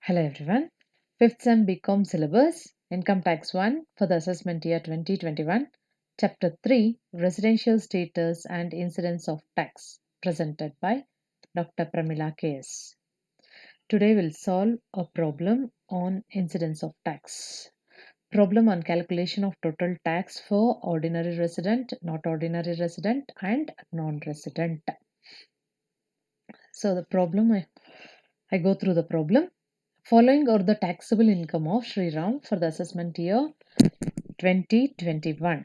Hello everyone. 5th SEM BCom syllabus, Income Tax 1 for the assessment year 2021, Chapter 3, Residential Status and Incidence of Tax, presented by Dr. Pramila KS. Today we'll solve a problem on incidence of tax. Problem on calculation of total tax for ordinary resident, not ordinary resident, and non-resident. So the problem, I go through the problem. Following are the taxable income of Sri Ram for the assessment year 2021.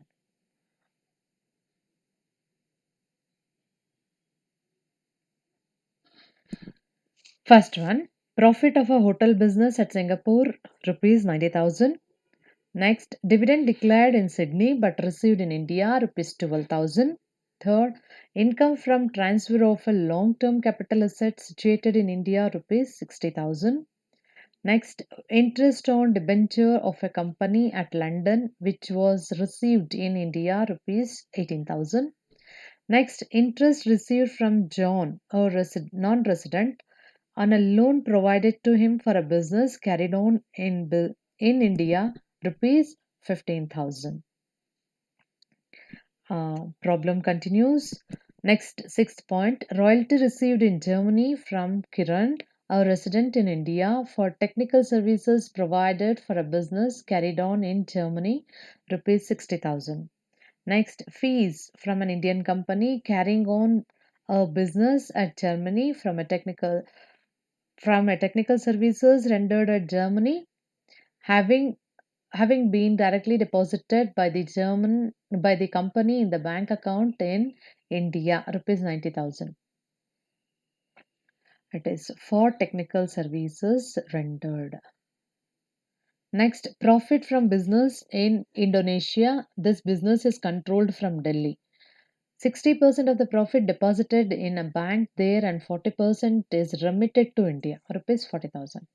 First one, profit of a hotel business at Singapore, rupees 90,000. Next, dividend declared in Sydney but received in India, rupees 12,000. Third, income from transfer of a long-term capital asset situated in India, rupees 60,000. Next, interest on debenture of a company at London which was received in India, rupees 18,000. Next, interest received from John, a non-resident, on a loan provided to him for a business carried on in India, rupees 15,000. Problem continues. Next, sixth point, royalty received in Germany from Kiran, a resident in India, for technical services provided for a business carried on in Germany, rupees 60,000. Next, fees from an Indian company carrying on a business at Germany from a technical services rendered at Germany, having been directly deposited by the company in the bank account in India, rupees 90,000. It is for technical services rendered. Next, profit from business in Indonesia. This business is controlled from Delhi. 60% of the profit deposited in a bank there and 40% is remitted to India, rupees 40,000.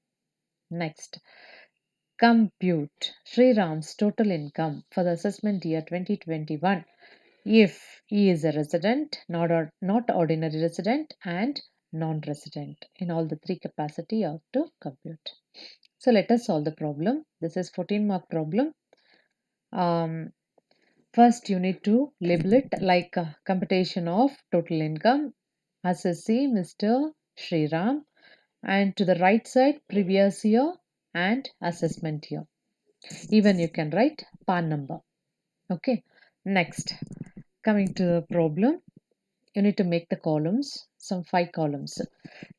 Next, compute Sri Ram's total income for the assessment year 2021 if he is a resident, not ordinary resident, and non-resident. In all the three capacity you have to compute. So let us solve the problem. This is 14-mark problem. First, you need to label it like computation of total income, assessee Mr. Sri Ram, and to the right side previous year and assessment year. Even you can write PAN number. Okay. Next, coming to the problem, you need to make the columns, some 5 columns.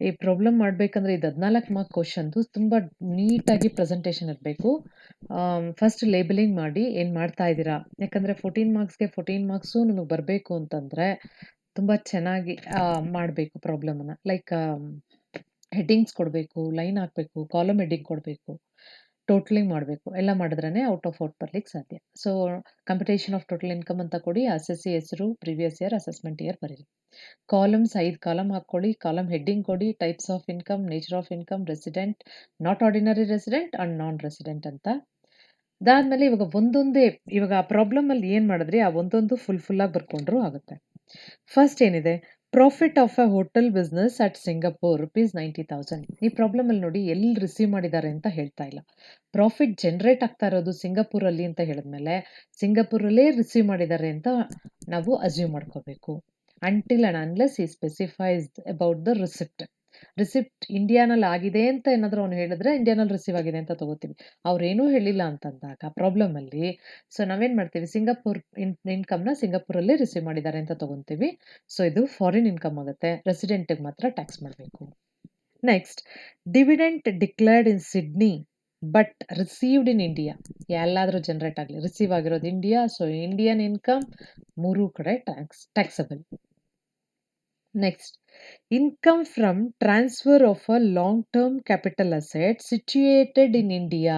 ಈ problem ಮಾಡಬೇಕಂದ್ರೆ ಇದು 14 mark ಕ್ವಶನ್ದು ತುಂಬ ನೀಟಾಗಿ presentation ಇರಬೇಕು. First labelling ಮಾಡಿ ಏನು ಮಾಡ್ತಾ ಇದ್ದೀರಾ, ಯಾಕಂದರೆ 14 ಮಾರ್ಕ್ಸ್ಗೆ 14 ಮಾರ್ಕ್ಸು ನಿಮಗೆ ಬರಬೇಕು ಅಂತಂದರೆ ತುಂಬ ಚೆನ್ನಾಗಿ ಮಾಡಬೇಕು ಪ್ರಾಬ್ಲಮನ್ನು. ಲೈಕ್ ಹೆಡ್ಡಿಂಗ್ಸ್ ಕೊಡಬೇಕು, ಲೈನ್ ಹಾಕಬೇಕು, ಕಾಲಮ್ ಹೆಡ್ಡಿಂಗ್ ಕೊಡಬೇಕು, ಟೋಟಲಿಂಗ್ ಮಾಡಬೇಕು. ಎಲ್ಲ ಮಾಡಿದ್ರೇ ಔಟ್ ಆಫ್ ಔಟ್ ಬರ್ಲಿಕ್ಕೆ ಸಾಧ್ಯ. So computation of total income ಅಂತ ಕೊಡಿ, SSC ಹೆಸರು, ಪ್ರೀವಿಯಸ್ ಇಯರ್, ಅಸೆಸ್ಮೆಂಟ್ ಇಯರ್ ಬರೀರಿ. ಕಾಲಮ್ಸ್ 5 ಕಾಲಮ್ ಹಾಕ್ಕೊಳ್ಳಿ, ಕಾಲಮ್ ಹೆಡ್ಡಿಂಗ್ ಕೊಡಿ, types of income, nature of income, resident, not ordinary resident and non resident ಅಂತ. ಅದಾದಮೇಲೆ ಇವಾಗ ಆ ಪ್ರಾಬ್ಲಮಲ್ಲಿ ಏನು ಮಾಡಿದ್ರಿ ಆ ಒಂದೊಂದು ಫುಲ್ಲಾಗಿ ಬರ್ಕೊಂಡ್ರು ಆಗುತ್ತೆ. ಫಸ್ಟ್ ಏನಿದೆ, profit of a hotel business at Singapore, rupees 90,000. ಈ ಪ್ರಾಬ್ಲಮಲ್ಲಿ ನೋಡಿ ಎಲ್ಲಿ ರಿಸೀವ್ ಮಾಡಿದ್ದಾರೆ ಅಂತ ಹೇಳ್ತಾ ಇಲ್ಲ. ಪ್ರಾಫಿಟ್ ಜನರೇಟ್ ಆಗ್ತಾ ಇರೋದು ಸಿಂಗಪೂರಲ್ಲಿ ಅಂತ ಹೇಳಿದ್ಮೇಲೆ ಸಿಂಗಪೂರಲ್ಲೇ ರಿಸೀವ್ ಮಾಡಿದ್ದಾರೆ ಅಂತ ನಾವು ಅಸ್ಯೂಮ್ ಮಾಡ್ಕೋಬೇಕು. ಅಂಟಿಲ್ ಅಂಡ್ ಅನ್ಲೆಸ್ ಈ ಸ್ಪೆಸಿಫೈಸ್ ಅಬೌಟ್ ದ ರಿಸಿಪ್ಟ್ ಇಂಡಿಯಾನಲ್ಲಿ ಆಗಿದೆ ಅಂತ ಏನಾದರೂ ಅವನು ಹೇಳಿದ್ರೆ ಇಂಡಿಯಾನಲ್ಲಿ ರಿಸೀವ್ ಆಗಿದೆ ಅಂತ ತಗೋತೀವಿ. ಅವ್ರೇನೂ ಹೇಳಿಲ್ಲ ಅಂತಂದಾಗ ಪ್ರಾಬ್ಲಮಲ್ಲಿ ಸೊ ನಾವೇನು ಮಾಡ್ತೀವಿ, ಸಿಂಗಪೂರ್ ಇನ್ಕಮ್ನ ಸಿಂಗಪೂರಲ್ಲೇ ರಿಸೀವ್ ಮಾಡಿದ್ದಾರೆ ಅಂತ ತಗೊತೀವಿ. ಸೊ ಇದು ಫಾರಿನ್ ಇನ್ಕಮ್ ಆಗುತ್ತೆ, ರೆಸಿಡೆಂಟಿಗೆ ಮಾತ್ರ ಟ್ಯಾಕ್ಸ್ ಮಾಡಬೇಕು. Next, dividend declared in Sydney but received in India. ಎಲ್ಲಾದರೂ ಜನರೇಟ್ ಆಗಲಿ, ರಿಸೀವ್ ಆಗಿರೋದು ಇಂಡಿಯಾ, ಸೊ ಇಂಡಿಯನ್ ಇನ್ಕಮ್ 3 ಕಡೆ taxable. Next, income from transfer of a long term capital asset situated in India,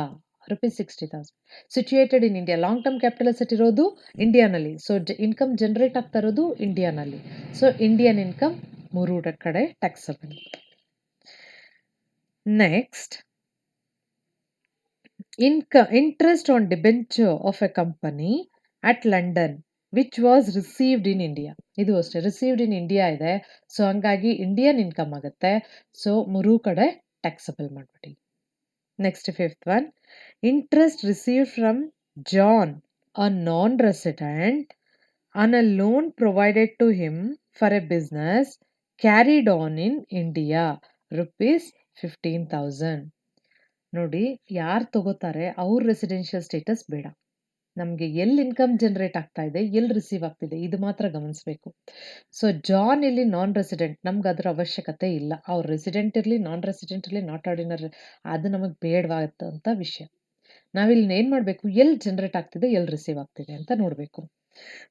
rupees 60,000. Situated in India, long term capital asset ಇರೋದು ಇಂಡಿಯಾನಲ್ಲಿ, so income generate ಆಗ್ತಾ ಇರೋದು ಇಂಡಿಯಾನಲ್ಲಿ. So Indian income 3 ಕಡೆ taxable. Next, interest on debenture of a company at London which was received in India. ಇದು ಅಷ್ಟೇ, received in India ಇದೆ, so ಹಂಗಾಗಿ ಇಂಡಿಯನ್ ಇನ್ಕಮ್ ಆಗುತ್ತೆ. ಸೊ 3 ಕಡೆ ಟ್ಯಾಕ್ಸಬಲ್ ಮಾಡಿಬಿಡಿ. Next, fifth one, interest received from John, a non-resident, on a loan provided to him for a business carried on in India, rupees 15,000. ನೋಡಿ, ಯಾರು ತಗೋತಾರೆ ಅವ್ರ residential status ಬೇಡ. ನಮಗೆ ಎಲ್ಲಿ ಇನ್ಕಮ್ ಜನರೇಟ್ ಆಗ್ತಾ ಇದೆ, ಎಲ್ಲಿ ರಿಸೀವ್ ಆಗ್ತಿದೆ, ಇದು ಮಾತ್ರ ಗಮನಿಸಬೇಕು. ಸೊ ಜಾನ್ ಇಲ್ಲಿ ನಾನ್ ರೆಸಿಡೆಂಟ್, ನಮ್ಗೆ ಅದರ ಅವಶ್ಯಕತೆ ಇಲ್ಲ. ಅವ್ರು ರೆಸಿಡೆಂಟ್ ಇರಲಿ, ನಾನ್ ರೆಸಿಡೆಂಟ್ ಇರಲಿ, ನಾಟ್ ಆರ್ಡಿನರಿ, ಅದು ನಮಗೆ ಬೇಡವಾದಂಥ ವಿಷಯ. ನಾವಿಲ್ಲಿ ಏನು ಮಾಡಬೇಕು, ಎಲ್ಲಿ ಜನರೇಟ್ ಆಗ್ತಿದೆ, ಎಲ್ಲಿ ರಿಸೀವ್ ಆಗ್ತಿದೆ ಅಂತ ನೋಡಬೇಕು.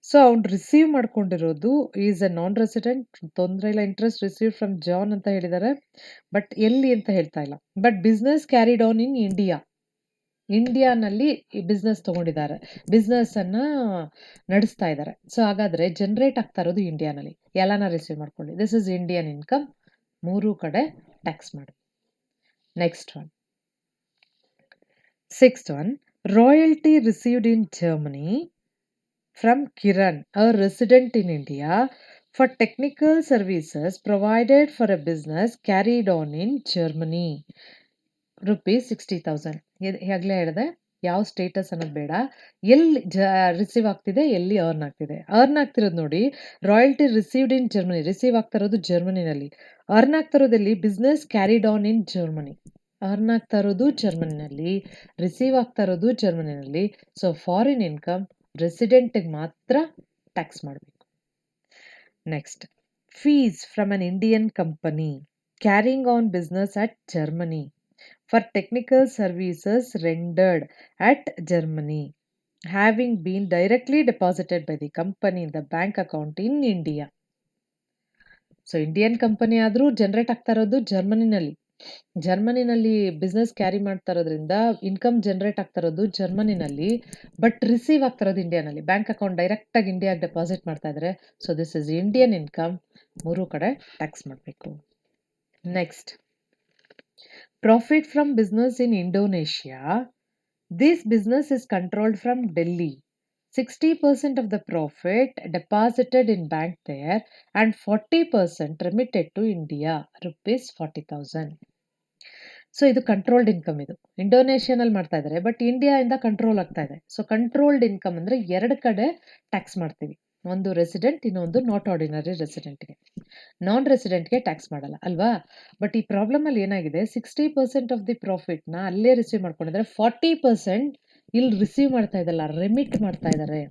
ಸೊ ಅವ್ನು ರಿಸೀವ್ ಮಾಡ್ಕೊಂಡಿರೋದು ಈಸ್ ಎ ನಾನ್ ರೆಸಿಡೆಂಟ್, ತೊಂದರೆ ಇಲ್ಲ, ಇಂಟ್ರೆಸ್ಟ್ ರಿಸೀವ್ ಫ್ರಮ್ ಜಾನ್ ಅಂತ ಹೇಳಿದ್ದಾರೆ, ಬಟ್ ಎಲ್ಲಿ ಅಂತ ಹೇಳ್ತಾ ಇಲ್ಲ. But business carried on in India, ಇಂಡಿಯಾನಲ್ಲಿ ಈ ಬಿಸ್ನೆಸ್ ತಗೊಂಡಿದ್ದಾರೆ, ಬಿಸ್ನೆಸ್ ಅನ್ನ ನಡೆಸ್ತಾ ಇದ್ದಾರೆ. ಸೊ ಹಾಗಾದ್ರೆ ಜನರೇಟ್ ಆಗ್ತಾ ಇರೋದು ಇಂಡಿಯಾನಲ್ಲಿ, ಎಲ್ಲಾನ ರಿಸೀವ್ ಮಾಡ್ಕೊಳ್ಳಿ. ದಿಸ್ ಇಸ್ ಇಂಡಿಯನ್ ಇನ್ಕಮ್, ಮೂರು ಕಡೆ ಟ್ಯಾಕ್ಸ್ ಮಾಡಿ. Next one, sixth one, royalty received in Germany from Kiran, a resident in India, for technical services provided for a business carried on in Germany, rupees 60,000. ಹೇಗಲೇ ಹೇಳಿದೆ, ಯಾವ status ಅನ್ನೋದು ಬೇಡ, ಎಲ್ಲಿ receive ಆಗ್ತಿದೆ, ಎಲ್ಲಿ ಅರ್ನ್ ಆಗ್ತಿದೆ. ಅರ್ನ್ ಆಗ್ತಿರೋದು ನೋಡಿ, royalty received in Germany, receive ಆಗ್ತಾ ಇರೋದು ಜರ್ಮನಿನಲ್ಲಿ. ಅರ್ನ್ ಆಗ್ತಾ ಇರೋದಲ್ಲಿ business carried on in Germany, earn ಆಗ್ತಾ ಇರೋದು ಜರ್ಮನಿನಲ್ಲಿ, ರಿಸೀವ್ ಆಗ್ತಾ ಇರೋದು ಜರ್ಮನಿನಲ್ಲಿ. ಸೊ ಫಾರಿನ್ ಇನ್ಕಮ್ ರೆಸಿಡೆಂಟಿಗೆ ಮಾತ್ರ ಟ್ಯಾಕ್ಸ್ ಮಾಡಬೇಕು. Next, fees from an Indian company carrying on business at Germany for technical services rendered at Germany, having been directly deposited by the company in the bank account in India. So Indian company ಆದರೂ generate ಆಗ್ತಾ ಇರೋದು ಜರ್ಮನಿನಲ್ಲಿ, ಜರ್ಮನಿನಲ್ಲಿ business carry ಮಾಡ್ತಾ ಇರೋದ್ರಿಂದ income generate ಆಗ್ತಾ ಇರೋದು ಜರ್ಮನಿನಲ್ಲಿ, but receive ಆಗ್ತಾ ಇರೋದು ಇಂಡಿಯಾನಲ್ಲಿ. Bank account ಡೈರೆಕ್ಟಾಗಿ ಇಂಡಿಯಾಗೆ ಡೆಪಾಸಿಟ್ ಮಾಡ್ತಾ ಇದ್ದಾರೆ. So this is Indian income, ಮೂರು ಕಡೆ ಟ್ಯಾಕ್ಸ್ ಮಾಡಬೇಕು. Next, profit from business in Indonesia. This business is controlled from Delhi. 60% of the profit deposited in bank there and 40% remitted to India, rupees 40,000. So ಇದು controlled income, ಇದು ಇಂಡೋನೇಷಿಯಾನಲ್ಲಿ ಮಾಡ್ತಾ ಇದ್ದಾರೆ, but ಇಂಡಿಯಾದಿಂದ control ಆಗ್ತಾ ಇದೆ. ಸೊ ಕಂಟ್ರೋಲ್ಡ್ ಇನ್ಕಮ್ ಅಂದರೆ ಎರಡು ಕಡೆ ಟ್ಯಾಕ್ಸ್ ಮಾಡ್ತೀವಿ, ಒಂದು ರೆಸಿಡೆಂಟ್, ಇನ್ನೊಂದು ನಾಟ್ ಆರ್ಡಿನರಿ ರೆಸಿಡೆಂಟ್ಗೆ. ನಾನ್ ರೆಸಿಡೆಂಟ್ಗೆ ಟ್ಯಾಕ್ಸ್ ಮಾಡಲ್ಲ ಅಲ್ವಾ. ಬಟ್ ಈ ಪ್ರಾಬ್ಲಮಲ್ಲಿ ಏನಾಗಿದೆ, 60% ಆಫ್ ದಿ ಪ್ರಾಫಿಟ್ನ ಅಲ್ಲೇ ರಿಸೀವ್ ಮಾಡ್ಕೊಂಡಿದ್ದಾರೆ, 40% ಇಲ್ಲಿ ರಿಸೀವ್ ಮಾಡ್ತಾ ಇದ್ದಲ್ಲ, ರೆಮಿಟ್ ಮಾಡ್ತಾ ಇದ್ದಾರೆ.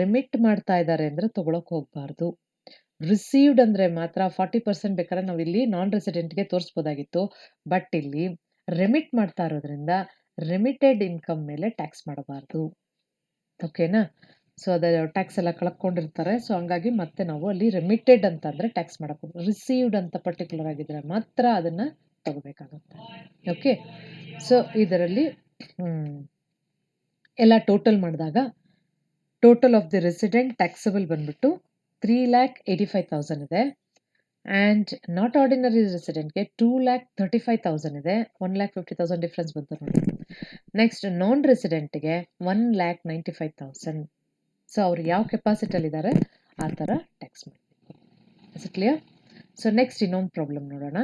ರೆಮಿಟ್ ಮಾಡ್ತಾ ಇದ್ದಾರೆ ಅಂದರೆ ತೊಗೊಳಕ್ಕೆ ಹೋಗಬಾರ್ದು. ರಿಸೀವ್ಡ್ ಅಂದರೆ ಮಾತ್ರ 40% ಬೇಕಾದ್ರೆ ನಾವು ಇಲ್ಲಿ ನಾನ್ ರೆಸಿಡೆಂಟ್ಗೆ ತೋರಿಸ್ಬೋದಾಗಿತ್ತು, ಬಟ್ ಇಲ್ಲಿ ರೆಮಿಟ್ ಮಾಡ್ತಾ ಇರೋದ್ರಿಂದ ರೆಮಿಟೆಡ್ ಇನ್ಕಮ್ ಮೇಲೆ ಟ್ಯಾಕ್ಸ್ ಮಾಡಬಾರ್ದು. ಓಕೆನಾ. ಸೊ ಅದರ ಟ್ಯಾಕ್ಸ್ ಎಲ್ಲ ಕಳ್ಕೊಂಡಿರ್ತಾರೆ. ಸೊ ಹಂಗಾಗಿ ಮತ್ತೆ ನಾವು ಅಲ್ಲಿ ರೆಮಿಟೆಡ್ ಅಂತ ಅಂದರೆ ಟ್ಯಾಕ್ಸ್ ಮಾಡಬಹುದು. ರಿಸೀವ್ಡ್ ಅಂತ ಪರ್ಟಿಕ್ಯುಲರ್ ಆಗಿದ್ರೆ ಮಾತ್ರ ಅದನ್ನು ತಗೋಬೇಕಾಗುತ್ತೆ. ಓಕೆ. ಸೊ ಇದರಲ್ಲಿ ಎಲ್ಲ ಟೋಟಲ್ ಮಾಡಿದಾಗ total of the resident taxable ಬಂದ್ಬಿಟ್ಟು 3,85,000 ಇದೆ. ಆ್ಯಂಡ್ ನಾಟ್ ಆರ್ಡಿನರಿ ರೆಸಿಡೆಂಟ್ಗೆ 2,35,000 ಇದೆ. 1,50,000 ಡಿಫ್ರೆನ್ಸ್ ಬಂತು ನೋಡಿ. ನೆಕ್ಸ್ಟ್ ನಾನ್ ರೆಸಿಡೆಂಟ್ಗೆ 1,95,000. ಸೊ ಅವ್ರು ಯಾವ ಕೆಪಾಸಿಟಿಯಲ್ಲಿದ್ದಾರೆ ಆ ಥರ ಟ್ಯಾಕ್ಸ್ ಮಾಡಬೇಕು. Is it clear? So next ಇನ್ನೊಂದು ಪ್ರಾಬ್ಲಮ್ ನೋಡೋಣ.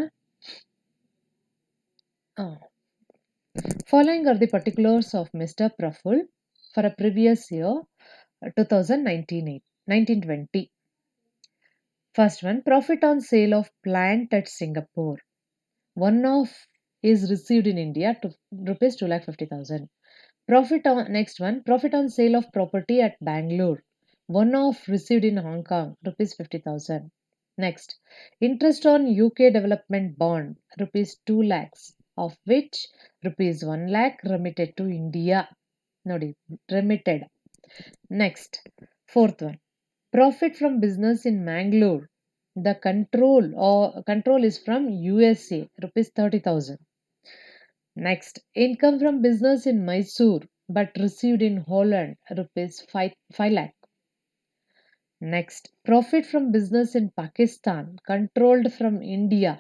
Following are the particulars of mister Praful for a previous year 2019-20. First one, profit on sale of plant at Singapore. One-off is received in India to rupees 2,50,000. Next one, profit on sale of property at Bangalore. One-off received in Hong Kong, rupees 50,000. Next, interest on UK development bond, rupees 2 lakhs, of which rupees 1 lakh remitted to India. Nodi, remitted. Next, fourth one, profit from business in Mangalore. The control is from USA, rupees 30,000. Next, income from business in Mysore but received in Holland, rupees 5 lakh. Next, profit from business in Pakistan controlled from India.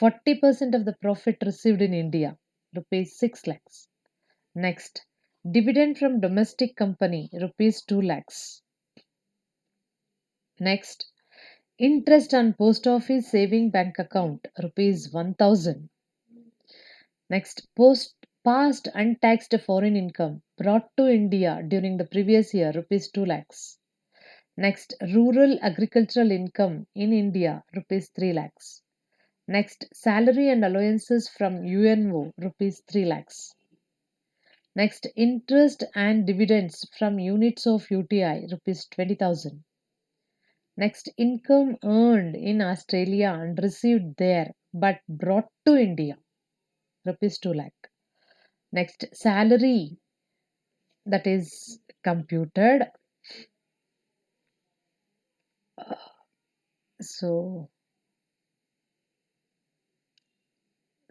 40% of the profit received in India, rupees 6 lakhs. Next, dividend from domestic company, rupees 2 lakhs. Next, interest on post office saving bank account, rupees 1,000. Next, Past untaxed foreign income brought to India during the previous year, rupees 2 lakhs. Next, rural agricultural income in India, rupees 3 lakhs. Next, salary and allowances from UNO, rupees 3 lakhs. Next, interest and dividends from units of UTI, rupees 20,000. Next, income earned in Australia and received there but brought to India, rupees 2 lakh. Next, salary that is computed. So,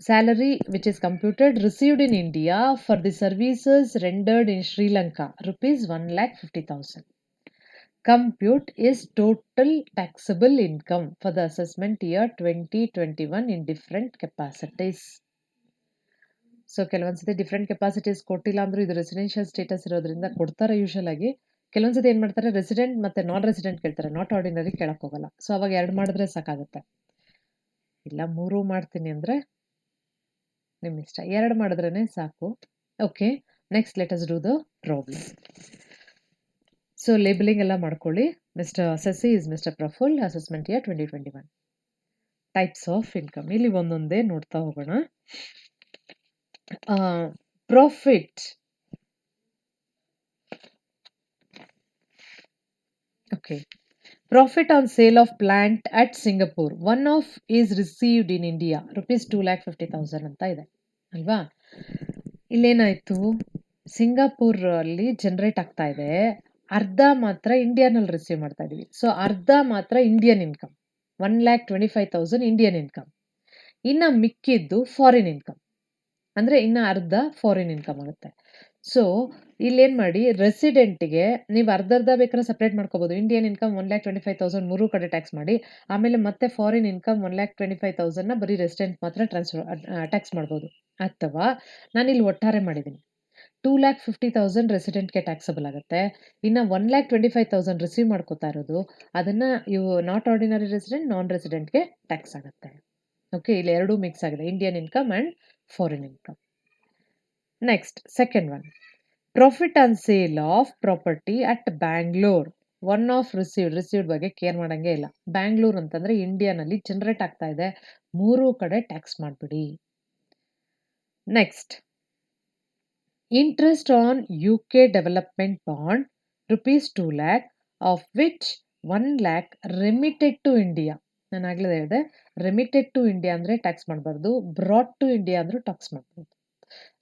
salary which is computed received in India for the services rendered in Sri Lanka, rupees 1,50,000. Compute is total taxable income for the assessment year 2021 in different capacities. So ಕೆಲವೊಂದ್ಸತಿ different capacities ಕೊಟ್ಟಿಲ್ಲ ಅಂದ್ರೂ ಇದು residential status ಇರೋದ್ರಿಂದ ಕೊಡ್ತಾರೆ usual ಆಗಿ. ಕೆಲವೊಂದ್ಸತಿ ಏನ್ ಮಾಡ್ತಾರೆ, resident ಮತ್ತೆ ನಾನ್ ರೆಸಿಡೆಂಟ್ ಕೇಳ್ತಾರೆ, ನಾಟ್ ಆರ್ಡಿನರಿ ಕೇಳಕ್ ಹೋಗಲ್ಲ. ಸೊ ಅವಾಗ 2 ಮಾಡಿದ್ರೆ ಸಾಕಾಗುತ್ತೆ. ಇಲ್ಲ 3 ಮಾಡ್ತೀನಿ ಅಂದ್ರೆ ನಿಮ್ ಇಷ್ಟ, 2 ಮಾಡಿದ್ರೇನೆ ಸಾಕು. Okay, next let us do the problem. So labelling ಎಲ್ಲ ಮಾಡ್ಕೊಳ್ಳಿ. ಮಿಸ್ಟರ್ ಸಸಿ is mister Praful, assessment year 2021. Types of income ಇಲ್ಲಿ ಒಂದೊಂದೇ ನೋಡ್ತಾ ಹೋಗೋಣ. Profit. Okay. Profit on sale of plant at Singapore. One off is received in India. Rupees 2,50,000 ಅಂತ ಇದೆ ಅಲ್ವಾ? ಇಲ್ಲೇನಾಯ್ತು, ಸಿಂಗಾಪುರ್ ಅಲ್ಲಿ ಜನರೇಟ್ ಆಗ್ತಾ ಇದೆ, ಅರ್ಧ ಮಾತ್ರ ಇಂಡಿಯಾನಲ್ಲಿ ರಿಸೀವ್ ಮಾಡ್ತಾ ಇದೀವಿ. ಸೊ ಅರ್ಧ ಮಾತ್ರ ಇಂಡಿಯನ್ ಇನ್ಕಮ್, 1,25,000 ಇಂಡಿಯನ್ ಇನ್ಕಮ್. ಇನ್ನ ಮಿಕ್ಕಿದ್ದು ಫಾರಿನ್ ಇನ್ಕಮ್, ಅಂದ್ರೆ ಇನ್ನ ಅರ್ಧ ಫಾರಿನ್ ಇನ್ಕಮ್ ಆಗುತ್ತೆ. ಸೊ ಇಲ್ಲೇನ್ ಮಾಡಿ, ರೆಸಿಡೆಂಟ್ಗೆ ನೀವು ಅರ್ಧ ಬೇಕಾದ್ರೆ ಸಪ್ರೇಟ್ ಮಾಡ್ಕೋಬಹುದು. ಇಂಡಿಯನ್ ಇನ್ಕಮ್ 1,25,000 ಮೂರು ಕಡೆ ಟ್ಯಾಕ್ಸ್ ಮಾಡಿ, ಆಮೇಲೆ ಮತ್ತೆ ಫಾರಿನ್ ಇನ್ಕಮ್ 1,25,000 ಬರೀ ರೆಸಿಡೆಂಟ್ ಮಾತ್ರ ಟ್ಯಾಕ್ಸ್ ಮಾಡ್ಬೋದು. ಅಥವಾ ನಾನಿಲ್ಲಿ ಒಟ್ಟಾರೆ ಮಾಡಿದ್ದೀನಿ, 2,50,000 ರೆಸಿಡೆಂಟ್ಗೆ ಟ್ಯಾಕ್ಸಬಲ್ ಆಗುತ್ತೆ. ಇನ್ನು 1,25,000 ರಿಸೀವ್ ಮಾಡ್ಕೋತಾ ಇರೋದು, ಅದನ್ನ ಇವು ನಾಟ್ ಆರ್ಡಿನರಿ ರೆಸಿಡೆಂಟ್, ನಾನ್ ರೆಸಿಡೆಂಟ್ಗೆ ಟ್ಯಾಕ್ಸ್ ಆಗುತ್ತೆ. ಓಕೆ, ಇಲ್ಲಿ ಎರಡೂ ಮಿಕ್ಸ್ ಆಗಿದೆ, Indian income and foreign income. Next second one, profit on sale of property at Bangalore. One of received ಬಗ್ಗೆ ಕೇರ್ ಮಾಡಂಗೆ ಇಲ್ಲ. ಬ್ಯಾಂಗ್ಳೂರ್ ಅಂತಂದ್ರೆ ಇಂಡಿಯಾನಲ್ಲಿ ಜನರೇಟ್ ಆಗ್ತಾ ಇದೆ, ಮೂರೂ ಕಡೆ ಟ್ಯಾಕ್ಸ್ ಮಾಡ್ಬಿಡಿ. Next, interest on UK development bond, rupees 2 lakh, of which 1 lakh remitted to India. ನಾನು ಆಗ್ಲೇ ಹೇಳಿದೆ, ರೆಮಿಟೆಡ್ ಟು ಇಂಡಿಯಾ ಅಂದ್ರೆ ಟ್ಯಾಕ್ಸ್ ಮಾಡಬಾರ್ದು, ಬ್ರಾಟ್ ಟು ಇಂಡಿಯಾ ಅಂದ್ರೂ ಟ್ಯಾಕ್ಸ್ ಮಾಡ್ಬೋದು.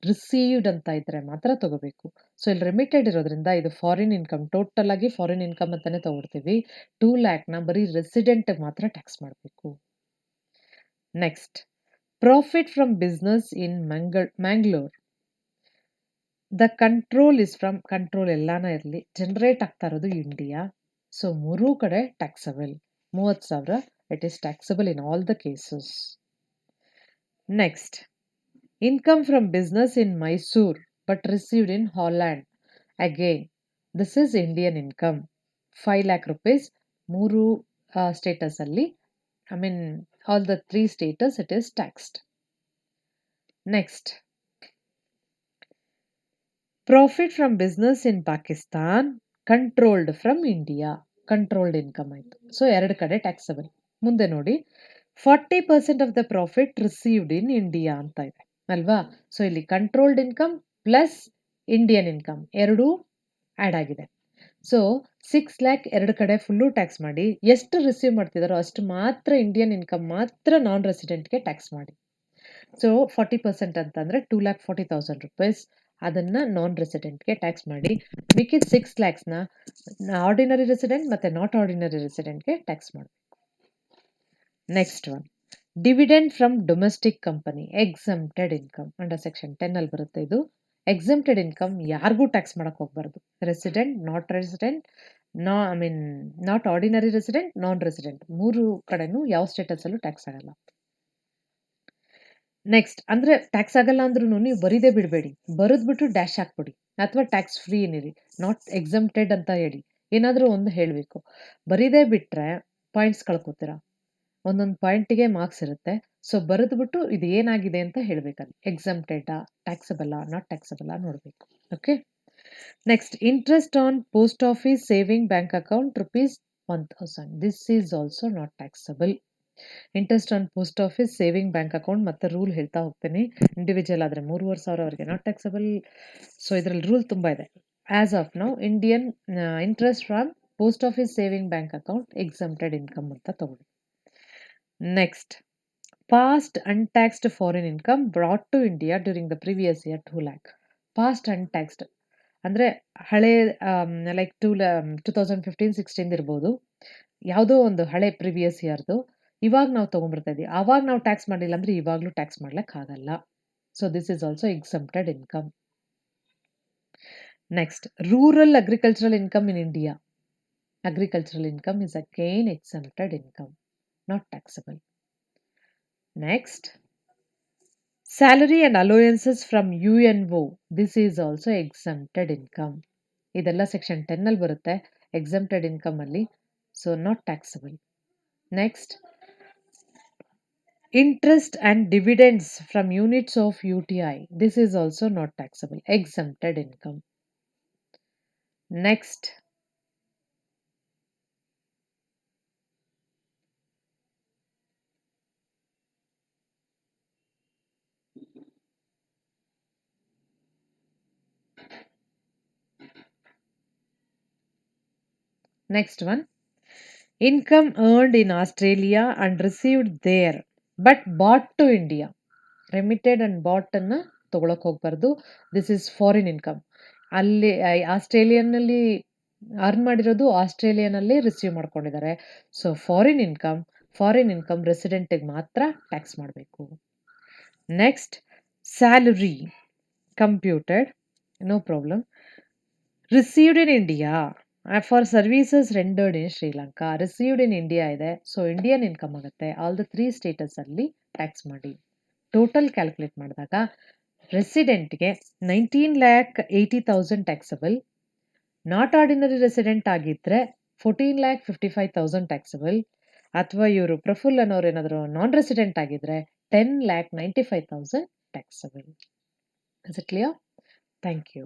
ರಿಸೀವ್ಡ್ ಅಂತ ಇದ್ರೆ ಮಾತ್ರ ತಗೋಬೇಕು. ಸೊ ಇಲ್ಲಿ ರೆಮಿಟೆಡ್ ಇರೋದ್ರಿಂದ ಇದು ಫಾರಿನ್ ಇನ್ಕಮ್, ಟೋಟಲ್ ಆಗಿ ಫಾರಿನ್ ಇನ್ಕಮ್ ಅಂತಾನೆ ತಗೊಳ್ತೀವಿ. 2 ಲ್ಯಾಕ್ನ ಬರೀ ರೆಸಿಡೆಂಟ್ ಮಾತ್ರ ಟ್ಯಾಕ್ಸ್ ಮಾಡಬೇಕು. Next, profit from business in Mangalore. The control is from, control ಎಲ್ಲಾನ ಇರಲಿ, ಜನರೇಟ್ ಆಗ್ತಾ ಇರೋದು ಇಂಡಿಯಾ. ಸೊ ಮೂರೂ ಕಡೆ taxable, 30,000 it is taxable in all the cases. Next, income from business in Mysore but received in Holland. Again, this is Indian income. 5 lakh rupees. ಮೂರು status ಅಲ್ಲಿ, I mean all the 3 status it is taxed. Next, profit from business in Pakistan controlled from India. Controlled income ಆಯ್ತು. So 2 ಕಡೆ taxable. ಮುಂದೆ ನೋಡಿ, 40% of the profit received in India ಅಂತ ಇದೆ ಅಲ್ವಾ? So ಇಲ್ಲಿ controlled income plus Indian income ಎರಡೂ add ಆಗಿದೆ. ಸೊ 6 lakh 2 ಕಡೆ ಫುಲ್ಲು ಟ್ಯಾಕ್ಸ್ ಮಾಡಿ, ಎಷ್ಟು ರಿಸೀವ್ ಮಾಡ್ತಿದಾರೋ ಅಷ್ಟು ಮಾತ್ರ ಇಂಡಿಯನ್ ಇನ್ಕಮ್ ಮಾತ್ರ ನಾನ್ ರೆಸಿಡೆಂಟ್ಗೆ ಟ್ಯಾಕ್ಸ್ ಮಾಡಿ. ಸೊ 40% ಅಂತಂದ್ರೆ 2,40,000 rupees, ಅದನ್ನ ನಾನ್ ರೆಸಿಡೆಂಟ್ಗೆ ಟ್ಯಾಕ್ಸ್ ಮಾಡಿ. ಮಿಕ್ಕಿದ 6 lakhsನ ಆರ್ಡಿನರಿ ರೆಸಿಡೆಂಟ್ ಮತ್ತೆ ನಾಟ್ ಆರ್ಡಿನರಿ ರೆಸಿಡೆಂಟ್ಗೆ ಟ್ಯಾಕ್ಸ್ ಮಾಡಬೇಕು. Next one, dividend from domestic company exempted income under section 10 ಅಲ್ಲಿ ಬರುತ್ತೆ. ಇದು ಎಕ್ಸಮ್ಟೆಡ್ ಇನ್ಕಮ್, ಯಾರಿಗೂ ಟ್ಯಾಕ್ಸ್ ಮಾಡಕ್ ಹೋಗ್ಬಾರ್ದು. Resident, not resident, not ordinary resident, non resident, ಮೂರು ಕಡೆನೂ ಯಾವ ಸ್ಟೇಟಸ್ ಅಲ್ಲೂ ಟ್ಯಾಕ್ಸ್ ಆಗಲ್ಲ. ನೆಕ್ಸ್ಟ್, ಅಂದ್ರೆ ಟ್ಯಾಕ್ಸ್ ಆಗಲ್ಲ ಅಂದ್ರೂ ನೀವು ಬರೀದೇ ಬಿಡಬೇಡಿ, ಬರೆದ್ಬಿಟ್ಟು ಡ್ಯಾಶ್ ಹಾಕ್ಬಿಡಿ, ಅಥವಾ ಟ್ಯಾಕ್ಸ್ ಫ್ರೀ ಏನಿರಿ, ನಾಟ್ ಎಕ್ಸಮ್ಟೆಡ್ ಅಂತ ಹೇಳಿ ಏನಾದರೂ ಒಂದು ಹೇಳಬೇಕು. ಬರೀದೇ ಬಿಟ್ರೆ ಪಾಯಿಂಟ್ಸ್ ಕಳ್ಕೊತೀರಾ. ಒಂದೊಂದು ಪಾಯಿಂಟಿಗೆ ಮಾರ್ಕ್ಸ್ ಇರುತ್ತೆ. ಸೊ ಬರೆದ್ಬಿಟ್ಟು ಇದು ಏನಾಗಿದೆ ಅಂತ ಹೇಳ್ಬೇಕಲ್ಲಿ. ಎಕ್ಸಮ್ಟೆಡಾ, ಟ್ಯಾಕ್ಸಬಲಾ, ನಾಟ್ ಟ್ಯಾಕ್ಸಬಲಾ ನೋಡಬೇಕು. Okay. Next, interest on post office saving bank account ₹1000. This is also not taxable. Interest on post office saving bank account ಮತ್ತೆ ರೂಲ್ ಹೇಳ್ತಾ ಹೋಗ್ತೀನಿ. ಇಂಡಿವಿಜುವಲ್ ಆದರೆ 3,500 ಅವರಿಗೆ ನಾಟ್ ಟ್ಯಾಕ್ಸಬಲ್. ಸೊ ಇದರಲ್ಲಿ ರೂಲ್ ತುಂಬ ಇದೆ. As of now Indian interest from post office saving bank account exempted income ಅಂತ ತಗೊಳ್ಳಿ. Next, past untaxed foreign income brought to India during the previous year 2 lakh. Past untaxed ಅಂದರೆ ಹಳೆ like 2015-16 ಇರ್ಬೋದು, ಯಾವುದೋ ಒಂದು ಹಳೆ ಪ್ರಿವಿಯಸ್ ಇಯರ್ದು ಇವಾಗ ನಾವು ತೊಗೊಂಡ್ಬರ್ತಾ ಇದ್ದೀವಿ. ಆವಾಗ ನಾವು ಟ್ಯಾಕ್ಸ್ ಮಾಡಿಲ್ಲ ಅಂದರೆ ಇವಾಗಲೂ ಟ್ಯಾಕ್ಸ್ ಮಾಡ್ಲಿಕ್ಕಾಗಲ್ಲ. So this is also exempted income. Next, rural agricultural income in India. Agricultural income is again exempted income, not taxable. Next, salary and allowances from UNO. This is also exempted income. ಇದೆಲ್ಲ section 10 ಅಲ್ಲಿ ಬರುತ್ತೆ exempted income ಅಲ್ಲಿ. So not taxable. Next, interest and dividends from units of UTI. This is also not taxable, exempted income. Next, next one, income earned in Australia and received there but bought to India. Remitted and bought ಅನ್ನ ತಗೊಳಕ್ ಹೋಗ್ಬಾರ್ದು. This is foreign income. ಅಲ್ಲಿ ಆಸ್ಟ್ರೇಲಿಯನ್ನಲ್ಲಿ earn ಮಾಡಿರೋದು ಆಸ್ಟ್ರೇಲಿಯಾನಲ್ಲಿ receive ಮಾಡ್ಕೊಂಡಿದ್ದಾರೆ. So foreign income ರೆಸಿಡೆಂಟಿಗೆ ಮಾತ್ರ ಟ್ಯಾಕ್ಸ್ ಮಾಡಬೇಕು. Next, salary computed, no problem, received in India for services rendered in Sri Lanka. Received in India ಇದೆ, ಸೊ ಇಂಡಿಯನ್ ಇನ್ಕಮ್ ಆಗುತ್ತೆ. ಆಲ್ ದ 3 ಸ್ಟೇಟಸ್ ಅಲ್ಲಿ ಟ್ಯಾಕ್ಸ್ ಮಾಡಿ. ಟೋಟಲ್ ಕ್ಯಾಲ್ಕುಲೇಟ್ ಮಾಡಿದಾಗ ರೆಸಿಡೆಂಟ್ಗೆ 19,80,000 ಟ್ಯಾಕ್ಸಬಲ್, ನಾಟ್ ಆರ್ಡಿನರಿ ರೆಸಿಡೆಂಟ್ ಆಗಿದ್ದರೆ 14,55,000 ಟ್ಯಾಕ್ಸಬಲ್, ಅಥವಾ ಇವರು ಪ್ರಫುಲ್ ಅನ್ನೋರು ಏನಾದರೂ ನಾನ್ ರೆಸಿಡೆಂಟ್ ಆಗಿದ್ದರೆ 10,95,000 taxable. Is it clear? Thank you.